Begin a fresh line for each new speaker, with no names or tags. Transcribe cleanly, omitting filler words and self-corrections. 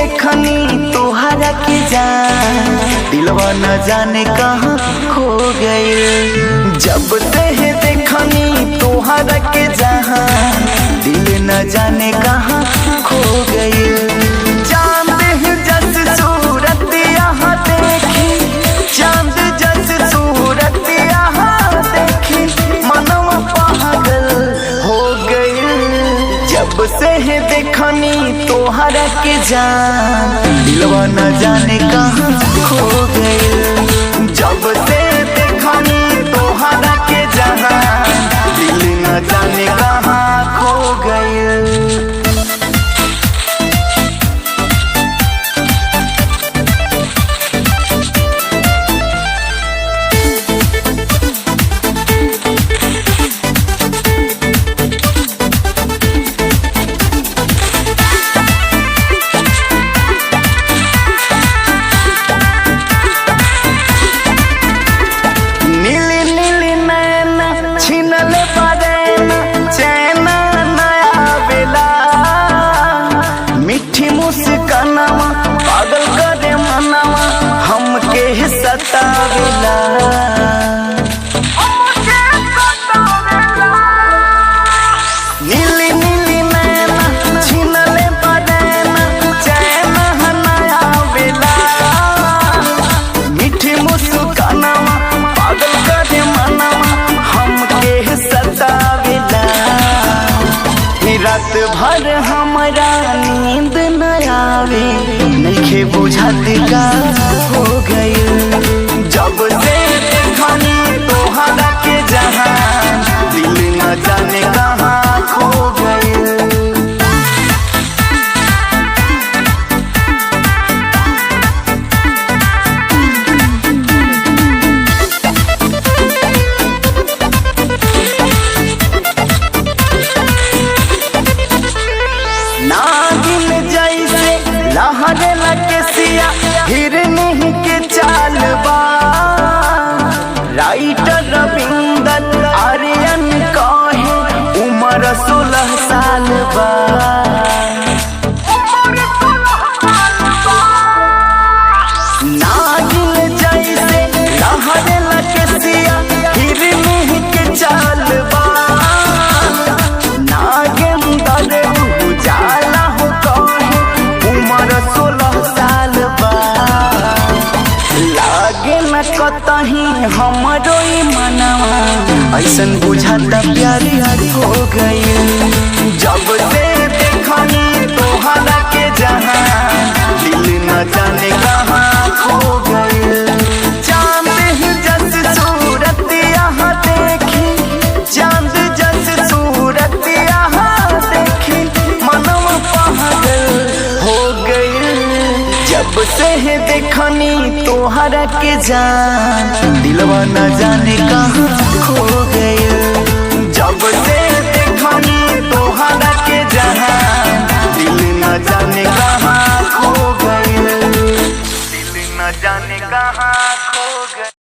देखनी तोहरा के जान, दिलवा न जाने कहाँ खो गए। जब से देखनी तोहरा के जान, दिल न जाने कहाँ खो गए। चांद जस सूरत यहाँ देखी, चांद जस सूरत यहाँ देखी, मनवा पागल हो गई। जब से देखनी तोहरा के जान, दिलवा न जाने कहाँ खो गए। जब से देखनी तोहरा के जान, दिल न जाने कहाँ खो गए। पागल करे मनवा हमके सतावेला। नीली नीली नैना छीनले बदेना, चैन नया बेला। मीठी मुस्कानवा पागल करे मनवा हमके सतावेला। रात भर हमरा नींद न आवे, नइखे बुझात का हो गइल। जब से देखनी तोहरा के जहान, दिल न जाने कहाँ खो गइल। नागिन जैसे लहरे लगे सिया, हिरनी के चाल बा। राइटर रविंदर आर्यन कहे उम्र 16 साल बा। नागिन जैसे लहरे लगे सिया, हिरनी के चाल बा। जाला हो कहे उम्र 16 साल बा। लागे न कतही हमरो मनवा, ऐसन बुझाता प्यार हो गई। जब से देखनी तोहरा के जहान, दिल न जाने कहाँ खो गई। चांद जस सूरत यहाँ देखी, चांद जस सूरत यहाँ देखी, मनवा पागल हो गई। जब से देखनी तोहरा के जान, दिलवा न जाने कहाँ खो गए। जब से देखनी तोहरा के जान, दिल न जाने कहाँ खो गए। दिल न जाने कहाँ खो गए।